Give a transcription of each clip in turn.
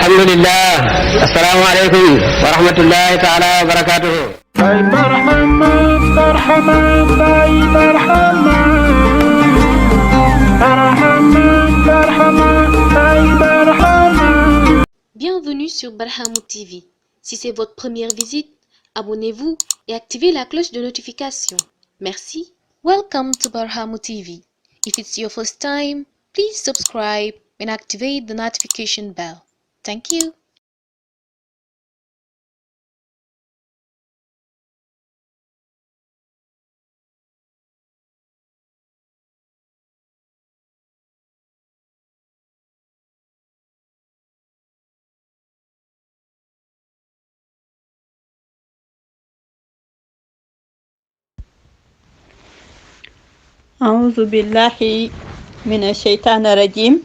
alhamdulillah. Assalamu alaikum wa rahmatullahi ta'ala wa barakatuhu. Bienvenue sur Barhamou TV. Si c'est votre première visite, abonnez-vous et activez la cloche de notification. Merci. Welcome to Barhamou TV. If it's your first time, please subscribe and activate the notification bell. Thank you. أعوذ بالله من الشيطان الرجيم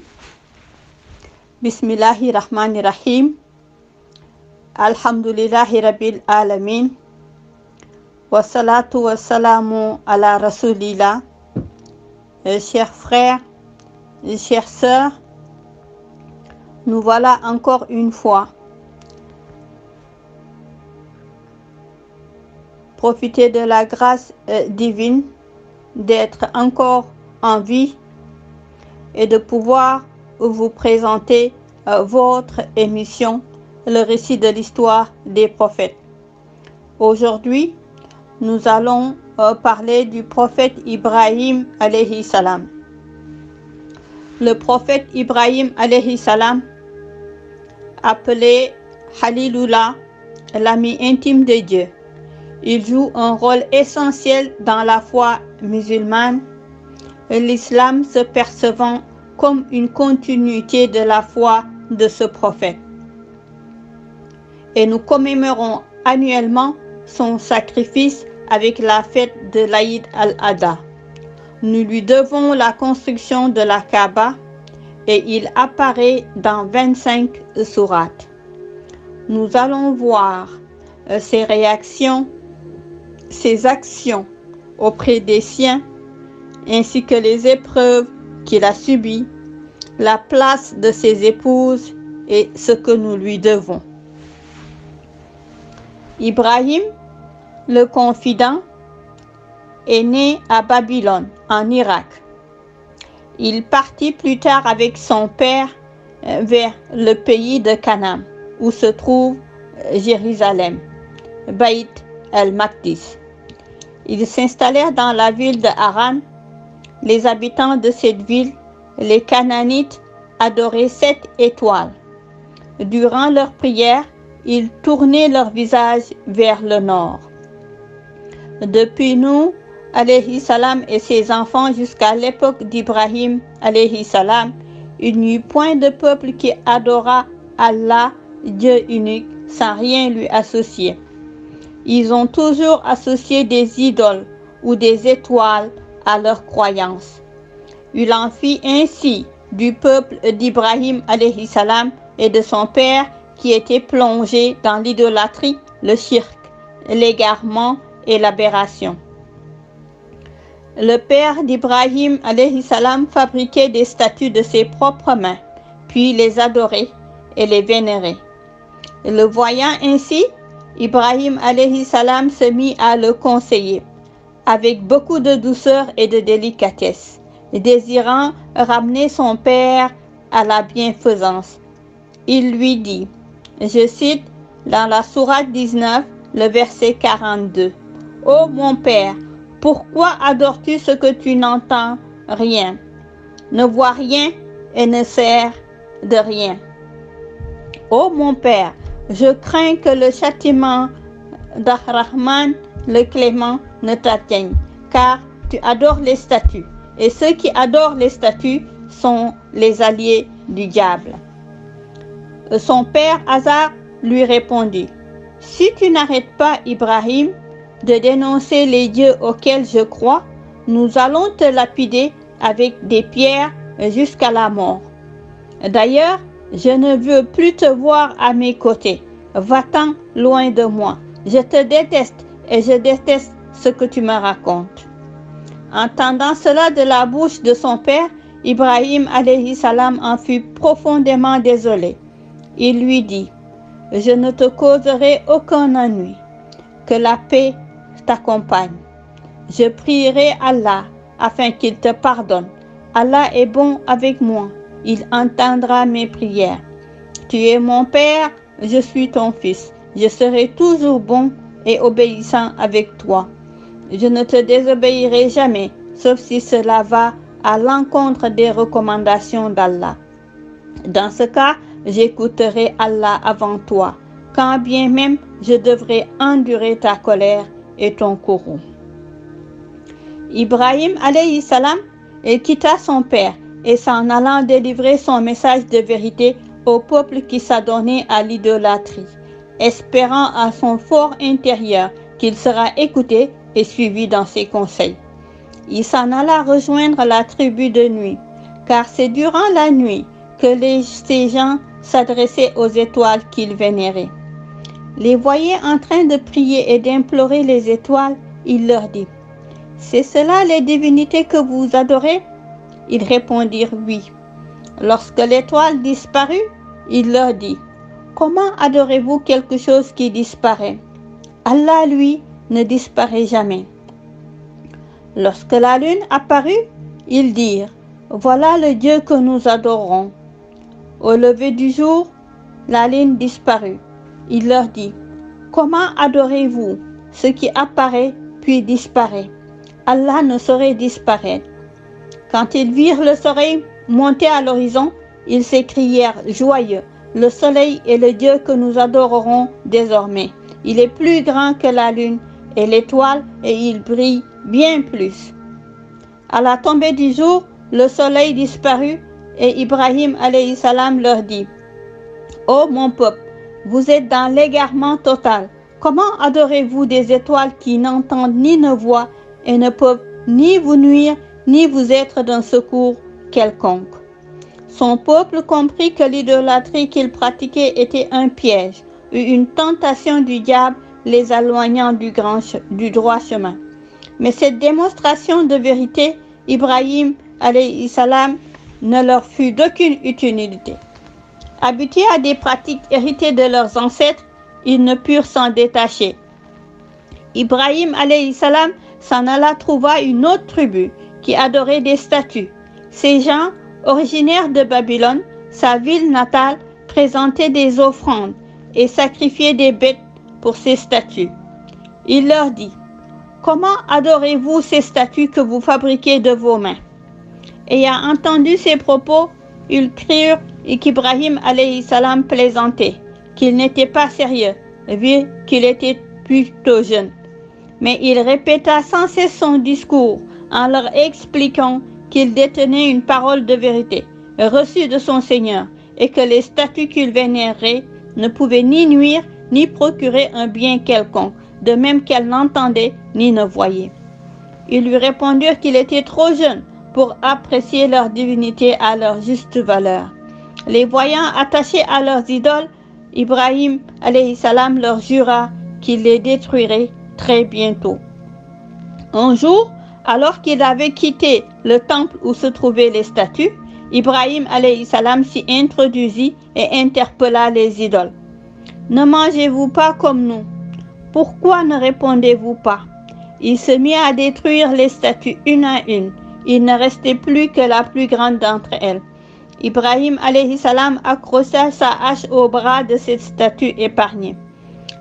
بسم الله الرحمن الرحيم الحمد لله رب العالمين والصلاة والسلام على رسول الله. Chers frères, chères sœurs, nous voilà encore une fois. Profitez de la grâce divine d'être encore en vie et de pouvoir vous présenter votre émission, le récit de l'histoire des prophètes. Aujourd'hui, nous allons parler du prophète Ibrahim alayhi salam. Le prophète Ibrahim alayhi salam, appelé Khalilullah, l'ami intime de Dieu. Il joue un rôle essentiel dans la foi musulmane, l'islam se percevant comme une continuité de la foi de ce prophète. Et nous commémorons annuellement son sacrifice avec la fête de l'Aïd al-Adha. Nous lui devons la construction de la Kaaba et il apparaît dans 25 sourates. Nous allons voir ses réactions, ses actions auprès des siens, ainsi que les épreuves qu'il a subies, la place de ses épouses et ce que nous lui devons. Ibrahim, le confident, est né à Babylone, en Irak. Il partit plus tard avec son père vers le pays de Canaan, où se trouve Jérusalem, Baït el-Maqdis. Ils s'installèrent dans la ville de Haran. Les habitants de cette ville, les Canaanites, adoraient 7 étoiles. Durant leur prière, ils tournaient leur visage vers le nord. Depuis Nuh alayhi salam et ses enfants jusqu'à l'époque d'Ibrahim alayhi salam, il n'y eut point de peuple qui adora Allah, Dieu unique, sans rien lui associer. Ils ont toujours associé des idoles ou des étoiles à leurs croyances. Il en fit ainsi du peuple d'Ibrahim alayhi salam et de son père qui était plongé dans l'idolâtrie, le shirk, l'égarement et l'aberration. Le père d'Ibrahim alayhi salam fabriquait des statues de ses propres mains, puis les adorait et les vénérait. Le voyant ainsi, Ibrahim alayhi salam se mit à le conseiller avec beaucoup de douceur et de délicatesse, désirant ramener son père à la bienfaisance. Il lui dit, je cite dans la sourate 19, le verset 42, « Ô mon père, pourquoi adores-tu ce que tu n'entends rien, ne vois rien et ne sers de rien? Ô mon père, je crains que le châtiment d'Ar-Rahman, le clément, ne t'atteigne, car tu adores les statues, et ceux qui adorent les statues sont les alliés du diable. » Son père Azar lui répondit, « Si tu n'arrêtes pas, Ibrahim, de dénoncer les dieux auxquels je crois, nous allons te lapider avec des pierres jusqu'à la mort. D'ailleurs, je ne veux plus te voir à mes côtés. Va-t'en loin de moi. Je te déteste et je déteste ce que tu me racontes. » Entendant cela de la bouche de son père, Ibrahim alayhi salam en fut profondément désolé. Il lui dit, je ne te causerai aucun ennui, que la paix t'accompagne. Je prierai Allah afin qu'il te pardonne. Allah est bon avec moi, il entendra mes prières. Tu es mon père, je suis ton fils. Je serai toujours bon et obéissant avec toi. Je ne te désobéirai jamais, sauf si cela va à l'encontre des recommandations d'Allah. Dans ce cas, j'écouterai Allah avant toi, quand bien même je devrais endurer ta colère et ton courroux. Ibrahim alayhi salam quitta son père et s'en allant délivrer son message de vérité au peuple qui s'adonnait à l'idolâtrie, espérant à son fort intérieur qu'il sera écouté et suivi dans ses conseils. Il s'en alla rejoindre la tribu de nuit, car c'est durant la nuit que ces gens s'adressaient aux étoiles qu'ils vénéraient. Les voyant en train de prier et d'implorer les étoiles, il leur dit, « C'est cela les divinités que vous adorez ?» Ils répondirent oui. Lorsque l'étoile disparut, il leur dit, « Comment adorez-vous quelque chose qui disparaît? Allah, lui, ne disparaît jamais. » Lorsque la lune apparut, ils dirent, « Voilà le Dieu que nous adorons. » Au lever du jour, la lune disparut. Il leur dit, « Comment adorez-vous ce qui apparaît puis disparaît? Allah ne saurait disparaître. » Quand ils virent le soleil monter à l'horizon, ils s'écrièrent joyeux, « Le soleil est le Dieu que nous adorerons désormais. Il est plus grand que la lune et l'étoile et il brille bien plus. » À la tombée du jour, le soleil disparut et Ibrahim alayhi salam leur dit, « Ô mon peuple, vous êtes dans l'égarement total. Comment adorez-vous des étoiles qui n'entendent ni ne voient et ne peuvent ni vous nuire ni vous être d'un secours quelconque? » Son peuple comprit que l'idolâtrie qu'il pratiquait était un piège ou une tentation du diable les éloignant du droit chemin. Mais cette démonstration de vérité, Ibrahim alayhi salam ne leur fut d'aucune utilité. Habitués à des pratiques héritées de leurs ancêtres, ils ne purent s'en détacher. Ibrahim alayhi salam s'en alla trouver une autre tribu qui adorait des statues. Ces gens, originaires de Babylone, sa ville natale, présentaient des offrandes et sacrifiaient des bêtes pour ces statues. Il leur dit, « Comment adorez-vous ces statues que vous fabriquez de vos mains? » Ayant entendu ces propos, ils crurent qu'Ibrahim alayhi salam plaisantait, qu'il n'était pas sérieux, vu qu'il était plutôt jeune. Mais il répéta sans cesse son discours en leur expliquant qu'il détenait une parole de vérité reçue de son Seigneur et que les statues qu'il vénérait ne pouvaient ni nuire ni procurer un bien quelconque, de même qu'elle n'entendait ni ne voyait. Ils lui répondirent qu'il était trop jeune pour apprécier leur divinité à leur juste valeur. Les voyant attachés à leurs idoles, Ibrahim alayhi salam leur jura qu'il les détruirait très bientôt. Un jour, alors qu'il avait quitté le temple où se trouvaient les statues, Ibrahim alayhi salam s'y introduisit et interpella les idoles. « Ne mangez-vous pas comme nous? Pourquoi ne répondez-vous pas? » Il se mit à détruire les statues une à une. Il ne restait plus que la plus grande d'entre elles. Ibrahim alayhi salam accrocha sa hache au bras de cette statue épargnée.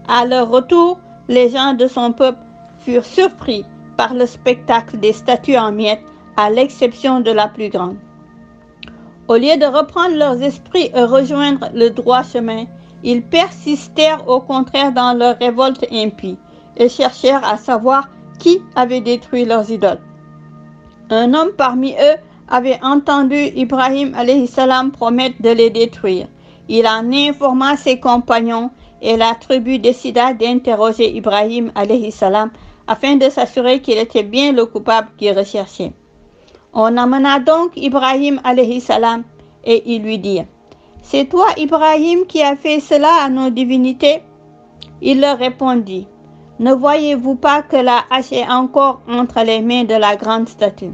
À leur retour, les gens de son peuple furent surpris par le spectacle des statues en miettes, à l'exception de la plus grande. Au lieu de reprendre leurs esprits et rejoindre le droit chemin, ils persistèrent au contraire dans leur révolte impie et cherchèrent à savoir qui avait détruit leurs idoles. Un homme parmi eux avait entendu Ibrahim alayhi salam promettre de les détruire. Il en informa ses compagnons et la tribu décida d'interroger Ibrahim alayhi salam afin de s'assurer qu'il était bien le coupable qu'ils recherchaient. On amena donc Ibrahim alayhi salam et ils lui dirent, « C'est toi Ibrahim qui as fait cela à nos divinités ?» Il leur répondit, « Ne voyez-vous pas que la hache est encore entre les mains de la grande statue?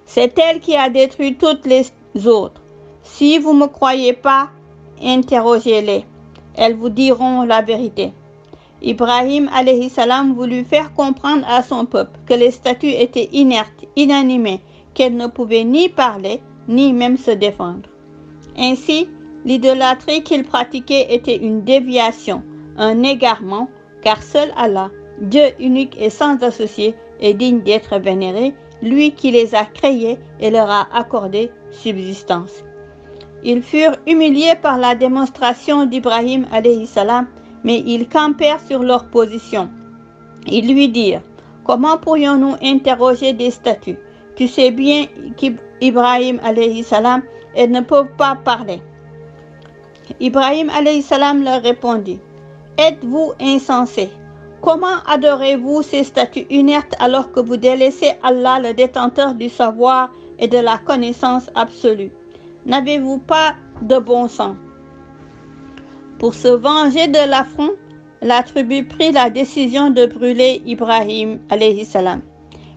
C'est elle qui a détruit toutes les autres. Si vous ne me croyez pas, interrogez-les. Elles vous diront la vérité. Ibrahim alayhi salam voulut faire comprendre à son peuple que les statues étaient inertes, inanimées, qu'elles ne pouvaient ni parler, ni même se défendre. Ainsi, l'idolâtrie qu'il pratiquait était une déviation, un égarement, car seul Allah, Dieu unique et sans associé, est digne d'être vénéré, lui qui les a créés et leur a accordé subsistance. Ils furent humiliés par la démonstration d'Ibrahim alayhi salam, mais ils campèrent sur leur position. Ils lui dirent: comment pourrions-nous interroger des statues? Tu sais bien qu'Ibrahim alayhi salam, elles ne peuvent pas parler. Ibrahim alayhi salam leur répondit: êtes-vous insensés? Comment adorez-vous ces statues inertes alors que vous délaissez Allah, le détenteur du savoir et de la connaissance absolue? N'avez-vous pas de bon sens? Pour se venger de l'affront, la tribu prit la décision de brûler Ibrahim alayhi salam.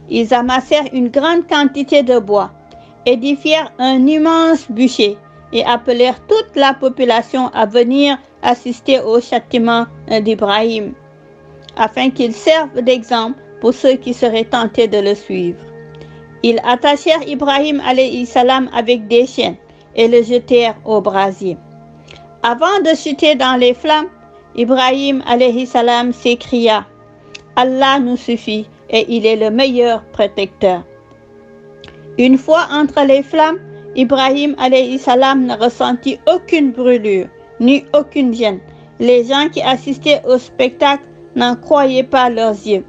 Ils amassèrent une grande quantité de bois, édifièrent un immense bûcher et appelèrent toute la population à venir assister au châtiment d'Ibrahim, afin qu'il serve d'exemple pour ceux qui seraient tentés de le suivre. Ils attachèrent Ibrahim alayhi salam avec des chaînes et le jetèrent au brasier. Avant de chuter dans les flammes, Ibrahim alayhi salam s'écria: Allah nous suffit et il est le meilleur protecteur. Une fois entre les flammes, Ibrahim alayhi salam ne ressentit aucune brûlure, ni aucune gêne. Les gens qui assistaient au spectacle n'en croyaient pas leurs yeux.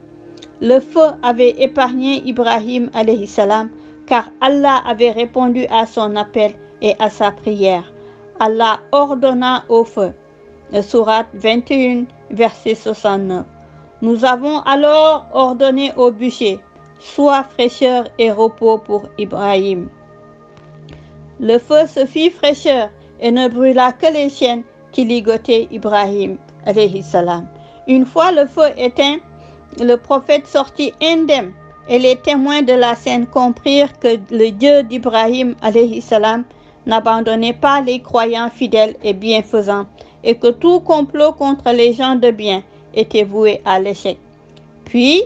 Le feu avait épargné Ibrahim alayhi salam, car Allah avait répondu à son appel et à sa prière. Allah ordonna au feu. Sourate 21, verset 69. Nous avons alors ordonné au bûcher: sois fraîcheur et repos pour Ibrahim. Le feu se fit fraîcheur et ne brûla que les chaînes qui ligotaient Ibrahim alayhi salam. Une fois le feu éteint, le prophète sortit indemne et les témoins de la scène comprirent que le Dieu d'Ibrahim alayhi salam n'abandonnait pas les croyants fidèles et bienfaisants et que tout complot contre les gens de bien était voué à l'échec. Puis,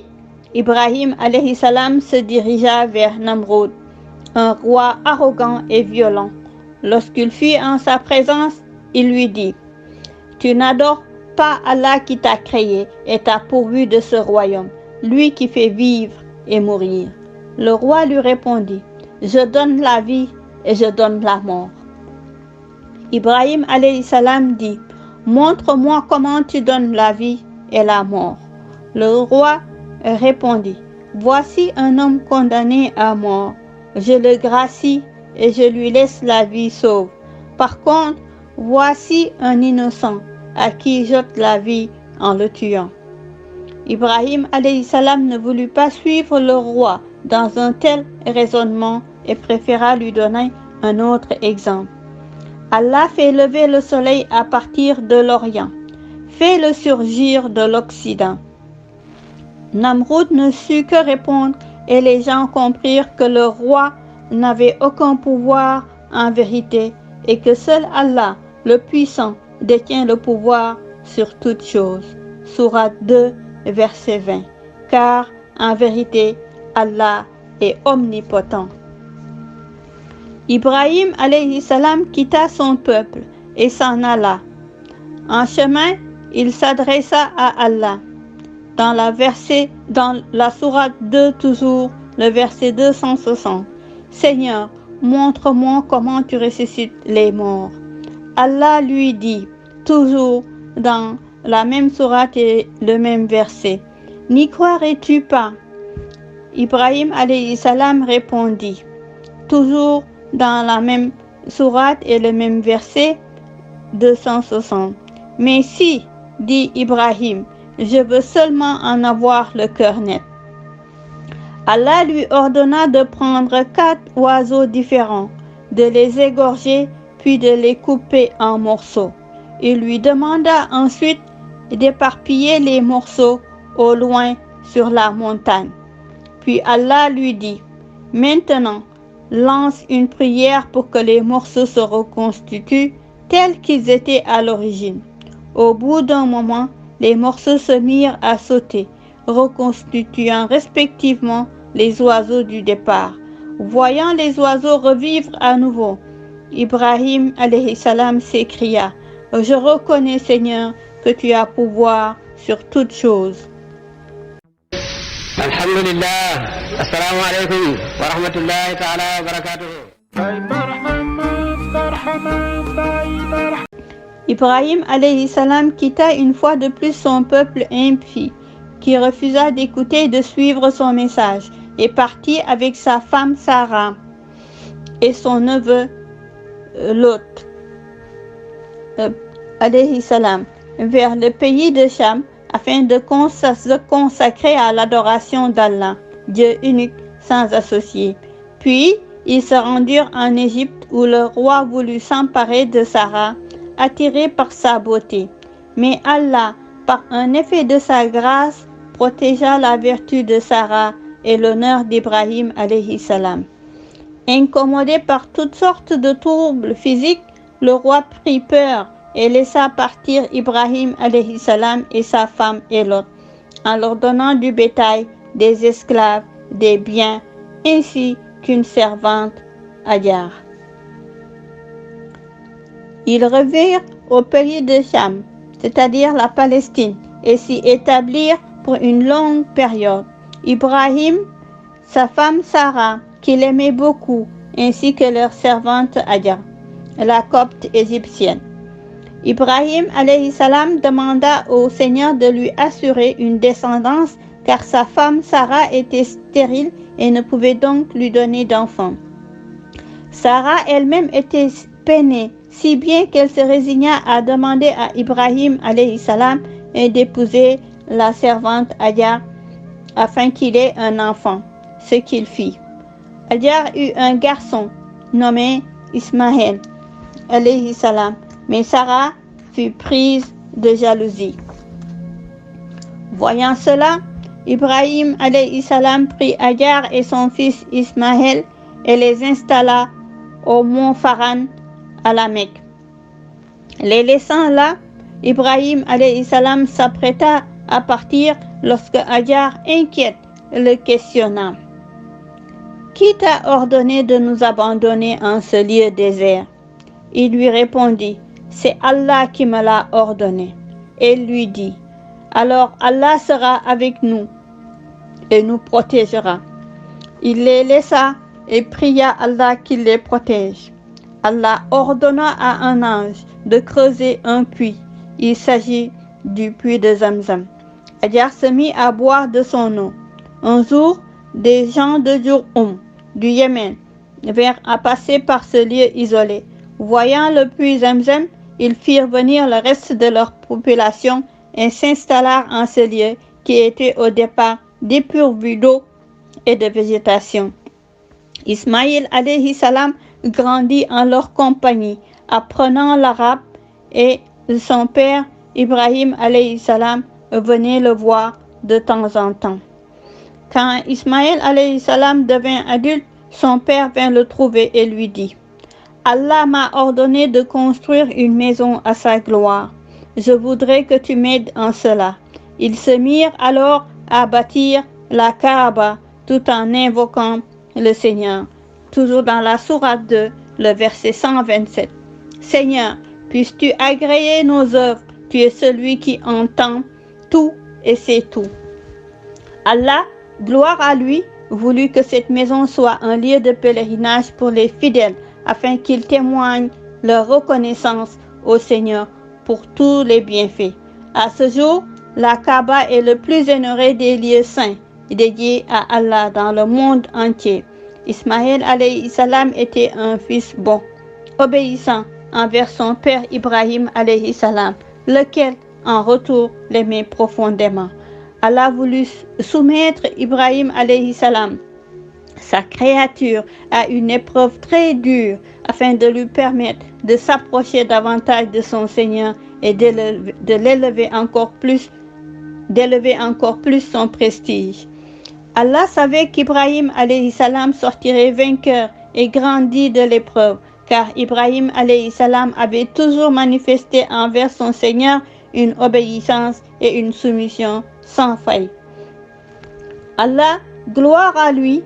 Ibrahim alayhi salam se dirigea vers Namrud, un roi arrogant et violent. Lorsqu'il fut en sa présence, il lui dit: tu n'adores pas Allah qui t'a créé et t'a pourvu de ce royaume, lui qui fait vivre et mourir. Le roi lui répondit: je donne la vie et je donne la mort. Ibrahim alayhi salam dit: montre-moi comment tu donnes la vie et la mort. Le roi répondit: voici un homme condamné à mort. Je le gracie et je lui laisse la vie sauve. Par contre, voici un innocent à qui j'ôte la vie en le tuant. Ibrahim alayhi salam ne voulut pas suivre le roi dans un tel raisonnement et préféra lui donner un autre exemple. Allah fait lever le soleil à partir de l'Orient, fait-le surgir de l'Occident. Namrud ne sut que répondre et les gens comprirent que le roi n'avait aucun pouvoir en vérité et que seul Allah, le puissant, détient le pouvoir sur toutes choses. Sourate 2, verset 20. Car en vérité, Allah est omnipotent. Ibrahim alayhi salam quitta son peuple et s'en alla. En chemin, il s'adressa à Allah. Dans la sourate 2 toujours, le verset 260. Seigneur, montre-moi comment tu ressuscites les morts. Allah lui dit, toujours dans la même sourate et le même verset: n'y croirais-tu pas? Ibrahim alayhi salam répondit, toujours dans la même sourate et le même verset 260. Mais si, dit Ibrahim, je veux seulement en avoir le cœur net. Allah lui ordonna de prendre 4 oiseaux différents, de les égorger, puis de les couper en morceaux. Il lui demanda ensuite d'éparpiller les morceaux au loin sur la montagne. Puis Allah lui dit: maintenant, lance une prière pour que les morceaux se reconstituent tels qu'ils étaient à l'origine. Au bout d'un moment, les morceaux se mirent à sauter, reconstituant respectivement les oiseaux du départ. Voyant les oiseaux revivre à nouveau, Ibrahim alayhi salam s'écria: Je reconnais, Seigneur, que tu as pouvoir sur toutes choses. Alhamdulillah. Assalamu alaikum wa rahmatullahi ta'ala wa barakatuh. Ibrahim alayhi salam quitta une fois de plus son peuple impie, qui refusa d'écouter et de suivre son message, et partit avec sa femme Sarah et son neveu Lot alayhi salam vers le pays de Cham afin de se consacrer à l'adoration d'Allah, Dieu unique sans associé. Puis ils se rendirent en Égypte où le roi voulut s'emparer de Sarah, attiré par sa beauté. Mais Allah, par un effet de sa grâce, protégea la vertu de Sarah et l'honneur d'Ibrahim alayhi salam. Incommodé par toutes sortes de troubles physiques, le roi prit peur et laissa partir Ibrahim alayhi salam et sa femme et Lot, en leur donnant du bétail, des esclaves, des biens, ainsi qu'une servante Hajar. Ils revinrent au pays de Cham, c'est-à-dire la Palestine, et s'y établirent pour une longue période. Ibrahim, sa femme Sarah, qu'il aimait beaucoup, ainsi que leur servante Hajar, la copte égyptienne. Ibrahim alayhi salam demanda au Seigneur de lui assurer une descendance, car sa femme Sarah était stérile et ne pouvait donc lui donner d'enfants. Sarah elle-même était peinée, si bien qu'elle se résigna à demander à Ibrahim alayhi salam d'épouser la servante Hajar afin qu'il ait un enfant, ce qu'il fit. Hajar eut un garçon nommé Ismaël alayhi salam, mais Sarah fut prise de jalousie. Voyant cela, Ibrahim alayhi salam prit Hajar et son fils Ismaël et les installa au mont Faran à la Mecque. Les laissant là, Ibrahim alayhi salam s'apprêta à partir lorsque Hajar, inquiète, le questionna. Qui t'a ordonné de nous abandonner en ce lieu désert? Il lui répondit, c'est Allah qui me l'a ordonné. Elle lui dit, alors Allah sera avec nous et nous protégera. Il les laissa et pria Allah qu'il les protège. Allah ordonna à un ange de creuser un puits. Il s'agit du puits de Zamzam. Hajar se mit à boire de son eau. Un jour, des gens de Jur'um, du Yémen, vinrent à passer par ce lieu isolé. Voyant le puits Zamzam, ils firent venir le reste de leur population et s'installèrent en ce lieu qui était au départ dépourvu d'eau et de végétation. Ismaïl alayhi salam grandit en leur compagnie, apprenant l'arabe, et son père Ibrahim alayhi salam venait le voir de temps en temps. Quand Ismaël alayhi salam devint adulte, son père vint le trouver et lui dit, Allah m'a ordonné de construire une maison à sa gloire. Je voudrais que tu m'aides en cela. Ils se mirent alors à bâtir la Kaaba tout en invoquant le Seigneur. Toujours dans la sourate 2, le verset 127. Seigneur, puisses-tu agréer nos œuvres, tu es celui qui entend tout et sait tout. Allah, gloire à lui, voulut que cette maison soit un lieu de pèlerinage pour les fidèles, afin qu'ils témoignent leur reconnaissance au Seigneur pour tous les bienfaits. À ce jour, la Kaaba est le plus honoré des lieux saints dédiés à Allah dans le monde entier. Ismaël alayhi salam était un fils bon, obéissant envers son père Ibrahim alayhi salam, lequel en retour l'aimait profondément. Allah voulut soumettre Ibrahim alayhi salam, sa créature, à une épreuve très dure afin de lui permettre de s'approcher davantage de son Seigneur et d'élever encore plus son prestige. Allah savait qu'Ibrahim alayhi salam sortirait vainqueur et grandi de l'épreuve, car Ibrahim alayhi salam avait toujours manifesté envers son Seigneur une obéissance et une soumission sans faille. Allah, gloire à lui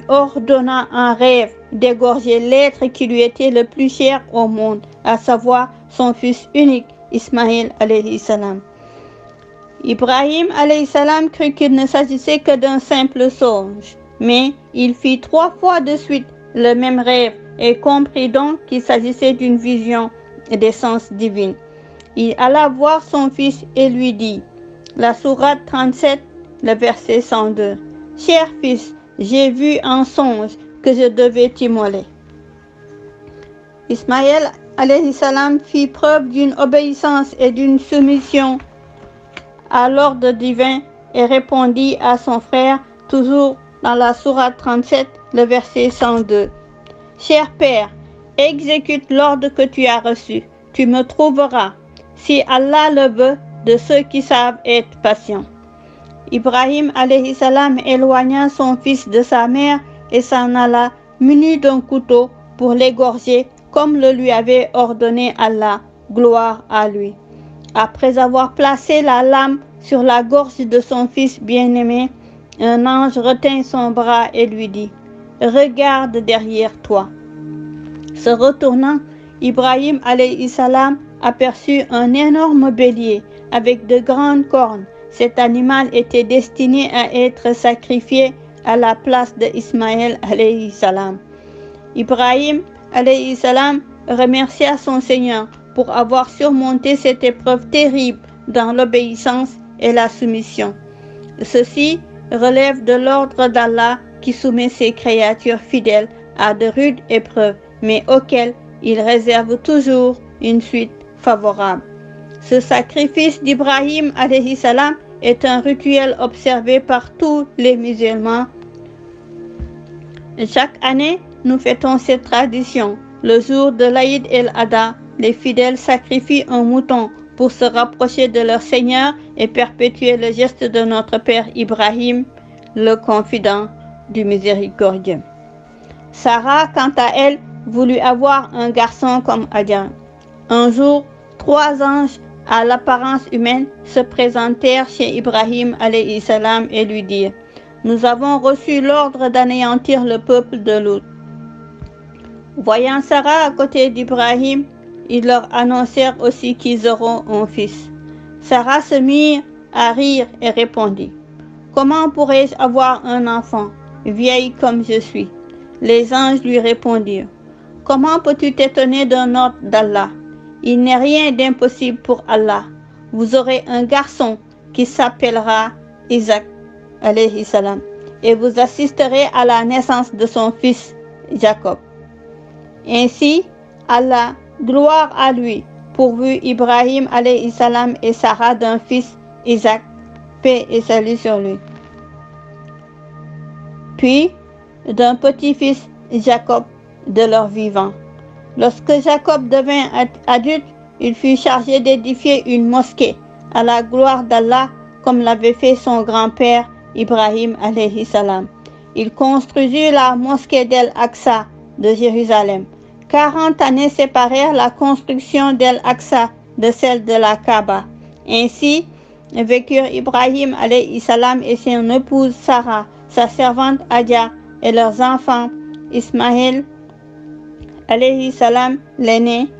ordonna en rêve d'égorger l'être qui lui était le plus cher au monde, à savoir son fils unique, Ismaël alayhi salam. Ibrahim alayhi salam crut qu'il ne s'agissait que d'un simple songe, mais il fit 3 fois de suite le même rêve et comprit donc qu'il s'agissait d'une vision d'essence divine. Il alla voir son fils et lui dit, la sourate 37, le verset 102, « Cher fils, j'ai vu en songe que je devais t'immoler. » Ismaël alayhi salam fit preuve d'une obéissance et d'une soumission à l'ordre divin et répondit à son frère, toujours dans la sourate 37, le verset 102. « Cher père, exécute l'ordre que tu as reçu. Tu me trouveras, si Allah le veut, de ceux qui savent être patients. » Ibrahim alayhi salam éloigna son fils de sa mère et s'en alla muni d'un couteau pour l'égorger comme le lui avait ordonné Allah, gloire à lui. Après avoir placé la lame sur la gorge de son fils bien-aimé, un ange retint son bras et lui dit, « Regarde derrière toi. » Se retournant, Ibrahim alayhi salam aperçut un énorme bélier avec de grandes cornes. Cet animal était destiné à être sacrifié à la place de Ismaël alayhi salam. Ibrahim alayhi salam remercia son Seigneur pour avoir surmonté cette épreuve terrible dans l'obéissance et la soumission. Ceci relève de l'ordre d'Allah qui soumet ses créatures fidèles à de rudes épreuves, mais auxquelles il réserve toujours une suite favorable. Ce sacrifice d'Ibrahim alayhi salam est un rituel observé par tous les musulmans. Chaque année, nous fêtons cette tradition. Le jour de l'Aïd el-Adha, les fidèles sacrifient un mouton pour se rapprocher de leur Seigneur et perpétuer le geste de notre Père Ibrahim, le confident du miséricordieux. Sarah, quant à elle, voulut avoir un garçon comme Hajar. Un jour, 3 anges à l'apparence humaine se présentèrent chez Ibrahim alayhi salam et lui dirent, « Nous avons reçu l'ordre d'anéantir le peuple de Lot. » Voyant Sarah à côté d'Ibrahim, ils leur annoncèrent aussi qu'ils auront un fils. Sarah se mit à rire et répondit, « Comment pourrais-je avoir un enfant, vieille comme je suis ?» Les anges lui répondirent, « Comment peux-tu t'étonner d'un ordre d'Allah? Il n'est rien d'impossible pour Allah. Vous aurez un garçon qui s'appellera Isaac, alayhi salam, et vous assisterez à la naissance de son fils Jacob. » Ainsi, Allah, gloire à lui, pourvu Ibrahim alayhi salam et Sarah d'un fils Isaac, paix et salut sur lui. Puis, d'un petit-fils Jacob de leur vivant. Lorsque Jacob devint adulte, il fut chargé d'édifier une mosquée à la gloire d'Allah comme l'avait fait son grand-père Ibrahim alayhi salam. Il construisit la mosquée d'El-Aqsa de Jérusalem. 40 années séparèrent la construction d'El-Aqsa de celle de la Kaaba. Ainsi vécurent Ibrahim alayhi salam et son épouse Sarah, sa servante Hajar et leurs enfants Ismaël alayhi salam l'aîné,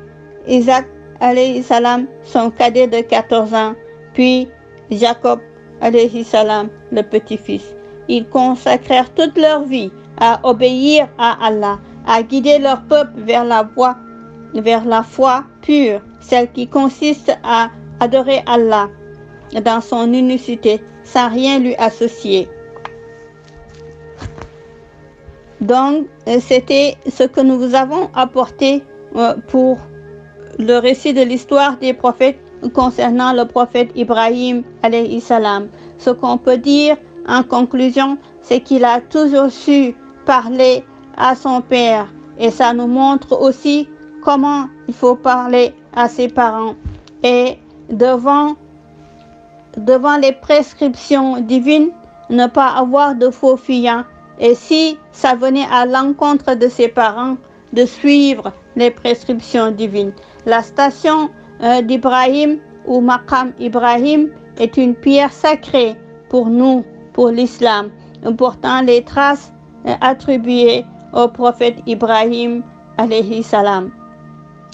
Isaac alayhi salam son cadet de 14 ans, puis Jacob alayhi salam le petit-fils. Ils consacrèrent toute leur vie à obéir à Allah, à guider leur peuple vers la foi pure, celle qui consiste à adorer Allah dans son unicité sans rien lui associer. Donc, c'était ce que nous vous avons apporté pour le récit de l'histoire des prophètes concernant le prophète Ibrahim alayhi salam. Ce qu'on peut dire en conclusion, c'est qu'il a toujours su parler à son père et ça nous montre aussi comment il faut parler à ses parents et devant les prescriptions divines, ne pas avoir de faux fuyants. Et si ça venait à l'encontre de ses parents, de suivre les prescriptions divines. La station d'Ibrahim ou Maqam Ibrahim est une pierre sacrée pour nous, pour l'islam, portant les traces attribuées au prophète Ibrahim alayhi salam.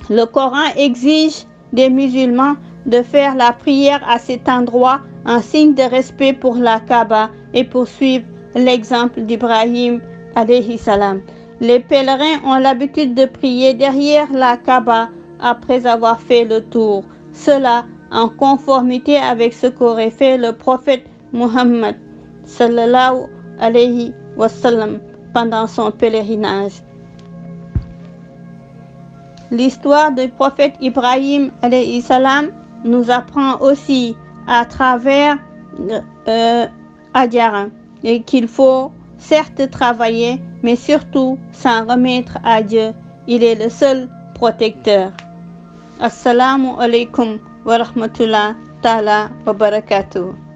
Le Coran exige des musulmans de faire la prière à cet endroit en signe de respect pour la Kaaba et pour suivre l'exemple d'Ibrahim alayhi salam. Les pèlerins ont l'habitude de prier derrière la Kaaba après avoir fait le tour. Cela en conformité avec ce qu'aurait fait le prophète Muhammad sallallahu alayhi wa sallam pendant son pèlerinage. L'histoire du prophète Ibrahim alayhi salam nous apprend aussi à travers Hadjar qu'il faut certes travailler, mais surtout s'en remettre à Dieu. Il est le seul protecteur. Assalamu alaikum wa rahmatullah ta'ala wa barakatuh.